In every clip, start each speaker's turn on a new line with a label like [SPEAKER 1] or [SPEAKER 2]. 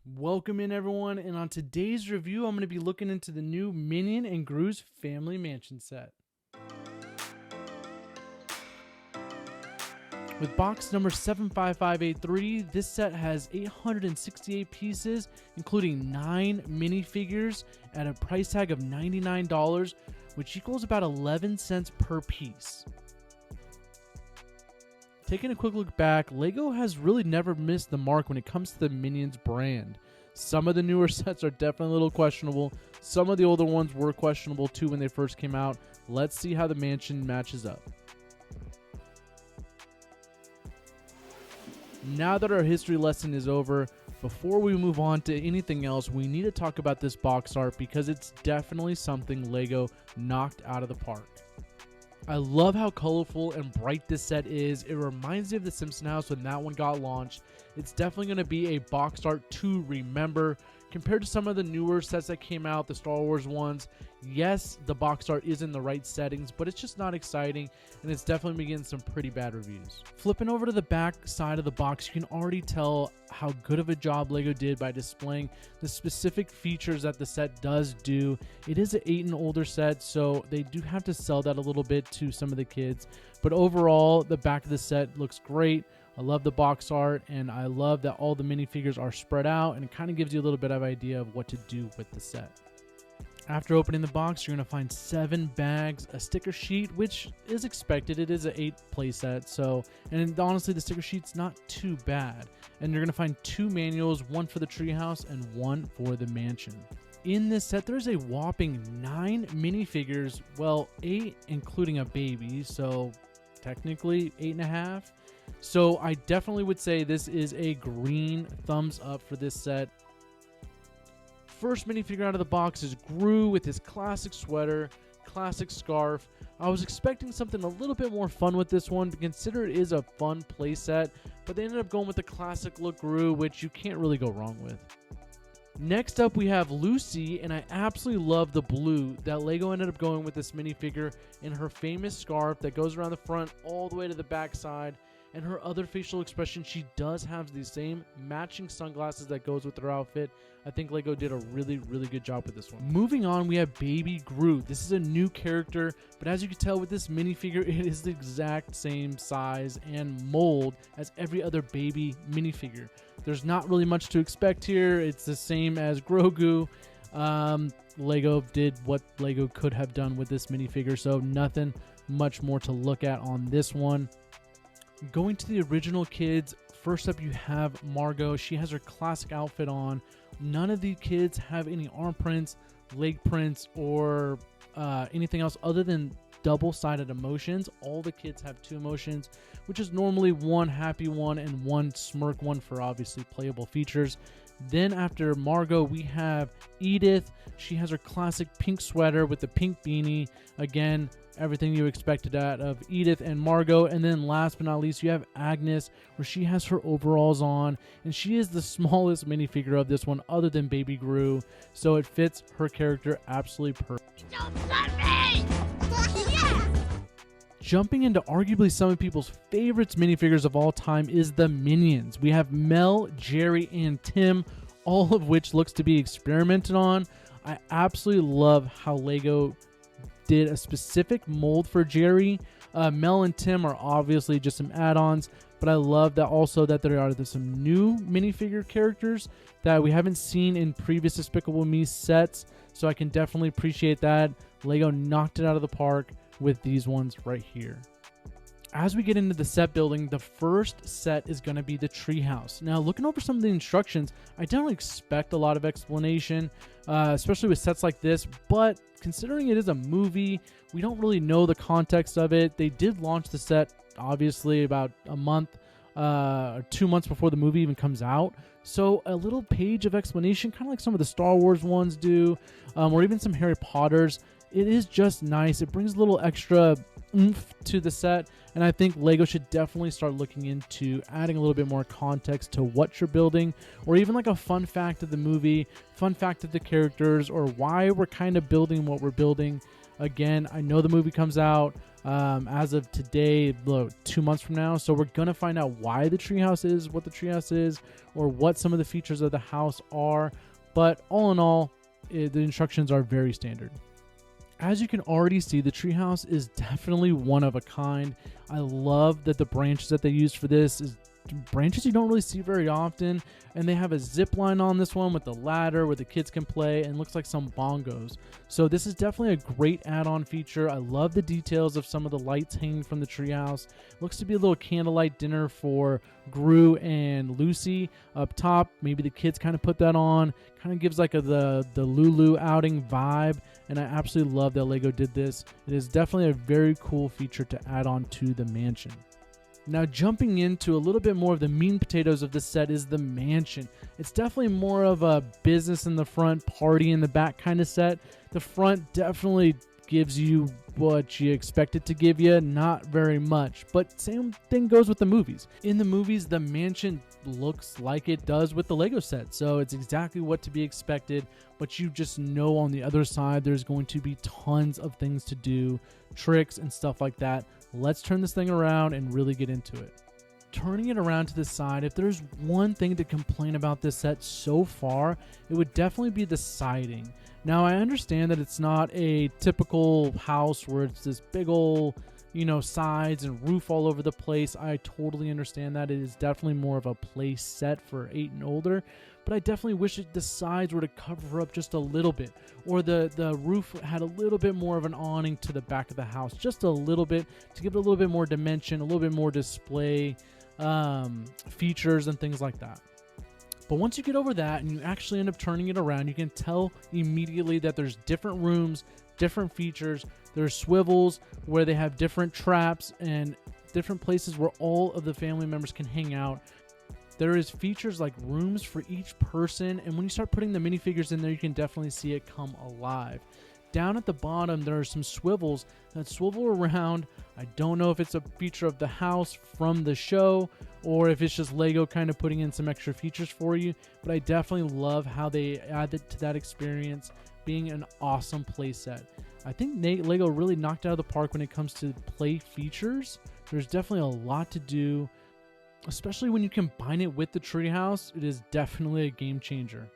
[SPEAKER 1] Welcome in everyone, and on today's review I'm going to be looking into the new Minion and Gru's Family Mansion set. With box number 75583, this set has 868 pieces, including 9 minifigures at a price tag of $99, which equals about 11 cents per piece. Taking a quick look back, LEGO has really never missed the mark when it comes to the Minions brand. Some of the newer sets are definitely a little questionable. Some of the older ones were questionable too when they first came out. Let's see how the mansion matches up. Now that our history lesson is over, before we move on to anything else, we need to talk about this box art because it's definitely something LEGO knocked out of the park. I love how colorful and bright this set is. It reminds me of the Simpson house when that one got launched. It's definitely going to be a box art to remember. Compared to some of the newer sets that came out, the Star Wars ones, yes, the box art is in the right settings, but it's just not exciting, and it's definitely getting some pretty bad reviews. Flipping over to the back side of the box, you can already tell how good of a job LEGO did by displaying the specific features that the set does do. It is an 8 and older set, so they do have to sell that a little bit to some of the kids, but overall, the back of the set looks great. I love the box art, and I love that all the minifigures are spread out, and it kind of gives you a little bit of idea of what to do with the set. After opening the box, you're going to find 7 bags, a sticker sheet, which is expected. It is an 8 playset, so, and honestly, the sticker sheet's not too bad. And you're going to find 2 manuals, one for the treehouse and one for the mansion. In this set, there's a whopping 9 minifigures, well, 8 including a baby, so technically 8.5. So I definitely would say this is a green thumbs up for this set. First minifigure out of the box is Gru with his classic sweater, classic scarf. I was expecting something a little bit more fun with this one, but consider it is a fun playset, but they ended up going with the classic look Gru, which you can't really go wrong with. Next up we have Lucy, and I absolutely love the blue that LEGO ended up going with this minifigure in her famous scarf that goes around the front all the way to the back side. And her other facial expression, she does have the same matching sunglasses that goes with her outfit. I think LEGO did a really good job with this one. Moving on, we have Baby Gru. This is a new character, but as you can tell with this minifigure, it is the exact same size and mold as every other baby minifigure. There's not really much to expect here. It's the same as Grogu. LEGO did what LEGO could have done with this minifigure, so nothing much more to look at on this one. Going to the original kids, first up you have Margot. She has her classic outfit on. None of the kids have any arm prints, leg prints, or anything else other than double-sided emotions. All the kids have 2 emotions, which is normally one happy one and one smirk one for obviously playable features. Then after Margot, we have Edith. She has her classic pink sweater with the pink beanie. Again, everything you expected out of Edith and Margot. And then last but not least, you have Agnes, where she has her overalls on, and she is the smallest minifigure of this one other than Baby Gru, so it fits her character absolutely perfect.
[SPEAKER 2] Don't let me! Yeah!
[SPEAKER 1] Jumping into arguably some of people's favorites minifigures of all time is the Minions. We have Mel, Jerry, and Tim, all of which looks to be experimented on. I absolutely love how LEGO did a specific mold for Jerry. Mel and Tim are obviously just some add-ons, but I love that also that there are some new minifigure characters that we haven't seen in previous Despicable Me sets, so I can definitely appreciate that. LEGO knocked it out of the park with these ones right here. As we get into the set building, the first set is going to be the treehouse. Now, looking over some of the instructions, I don't expect a lot of explanation, especially with sets like this, but considering it is a movie, we don't really know the context of it. They did launch the set, obviously, about a month or 2 months before the movie even comes out. So a little page of explanation, kind of like some of the Star Wars ones do, or even some Harry Potters. It is just nice. It brings a little extra oomph to the set, and I think LEGO should definitely start looking into adding a little bit more context to what you're building, or even like a fun fact of the movie, fun fact of the characters, or why we're kind of building what we're building. Again, I know the movie comes out. as of today, 2 months from now. So we're going to find out why the treehouse is what the treehouse is, or what some of the features of the house are. But all in all, the instructions are very standard. As you can already see, the treehouse is definitely one of a kind. I love that the branches that they use for this is branches you don't really see very often, and they have a zip line on this one with the ladder where the kids can play, and looks like some bongos. So this is definitely a great add-on feature. I love the details of some of the lights hanging from the treehouse. Looks to be a little candlelight dinner for Gru and Lucy up top. Maybe the kids kind of put that on. Kind of gives like the Lulu outing vibe, and I absolutely love that LEGO did this. It is definitely a very cool feature to add on to the mansion. Now, jumping into a little bit more of the meat and potatoes of this set is the mansion. It's definitely more of a business in the front, party in the back kind of set. The front definitely gives you what you expect it to give you, not very much. But same thing goes with the movies. In the movies, the mansion looks like it does with the LEGO set. So it's exactly what to be expected, but you just know on the other side there's going to be tons of things to do, tricks and stuff like that. Let's turn this thing around and really get into it. Turning it around to the side, if there's one thing to complain about this set so far, it would definitely be the siding. Now, I understand that it's not a typical house where it's this big old, sides and roof all over the place. I totally understand that. It is definitely more of a play set for 8 and older. But I definitely wish the sides were to cover up just a little bit, or the roof had a little bit more of an awning to the back of the house, just a little bit, to give it a little bit more dimension, a little bit more display features and things like that. But once you get over that and you actually end up turning it around, you can tell immediately that there's different rooms, different features. There's swivels where they have different traps and different places where all of the family members can hang out. There is features like rooms for each person, and when you start putting the minifigures in there, you can definitely see it come alive. Down at the bottom, there are some swivels that swivel around. I don't know if it's a feature of the house from the show or if it's just LEGO kind of putting in some extra features for you, but I definitely love how they added to that experience, being an awesome play set. I think LEGO really knocked out of the park when it comes to play features. There's definitely a lot to do. Especially when you combine it with the treehouse, it is definitely a game changer.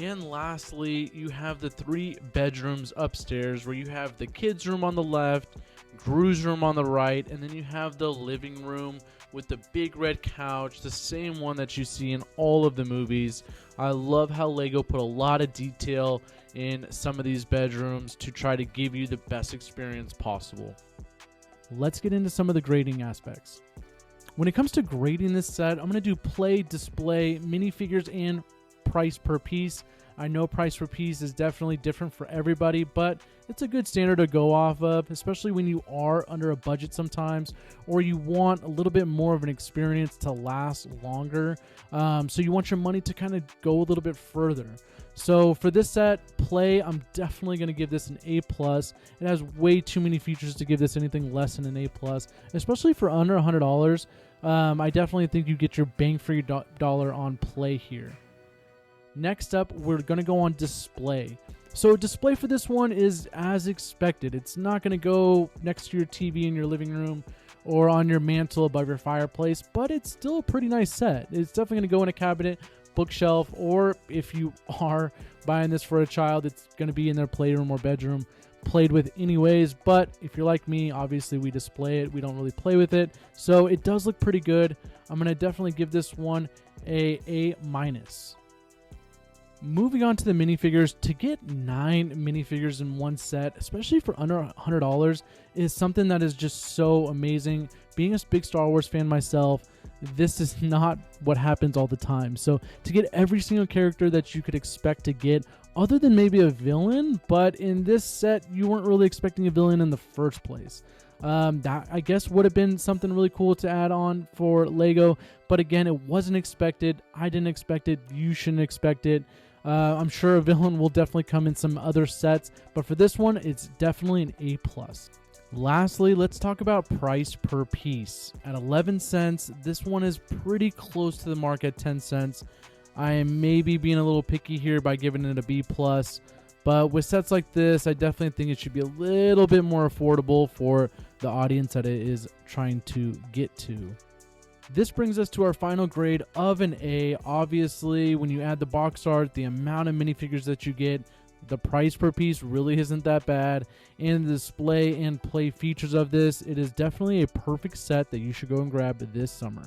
[SPEAKER 1] And lastly, you have the 3 bedrooms upstairs where you have the kids' room on the left, Gru's room on the right, and then you have the living room with the big red couch, the same one that you see in all of the movies. I love how LEGO put a lot of detail in some of these bedrooms to try to give you the best experience possible. Let's get into some of the grading aspects. When it comes to grading this set, I'm going to do play, display, minifigures, and price per piece. I know price per piece is definitely different for everybody, but it's a good standard to go off of, especially when you are under a budget sometimes, or you want a little bit more of an experience to last longer. So you want your money to kind of go a little bit further. So for this set, play, I'm definitely going to give this an A+. It has way too many features to give this anything less than an A+, especially for under $100. I definitely think you get your bang for your dollar on play here. Next up, we're going to go on display. So display for this one is as expected. It's not going to go next to your TV in your living room or on your mantle above your fireplace, but it's still a pretty nice set. It's definitely going to go in a cabinet, bookshelf, or if you are buying this for a child, it's going to be in their playroom or bedroom, played with anyways. But if you're like me, obviously we display it, we don't really play with it, so it does look pretty good. I'm going to definitely give this one a A-. Moving on to the minifigures, to get 9 minifigures in one set, especially for under $100, is something that is just so amazing. Being a big Star Wars fan myself, this is not what happens all the time. So to get every single character that you could expect to get, other than maybe a villain, but in this set, you weren't really expecting a villain in the first place. That I guess would have been something really cool to add on for LEGO, but again, it wasn't expected. I didn't expect it. You shouldn't expect it. I'm sure a villain will definitely come in some other sets, but for this one, it's definitely an A+. Lastly, let's talk about price per piece. At 11 cents, this one is pretty close to the mark at 10 cents. I am maybe being a little picky here by giving it a B+, But with sets like this, I definitely think it should be a little bit more affordable for the audience that it is trying to get to. This brings us to our final grade of an A. Obviously, when you add the box art, the amount of minifigures that you get, the price per piece really isn't that bad, and the display and play features of this, it is definitely a perfect set that you should go and grab this summer.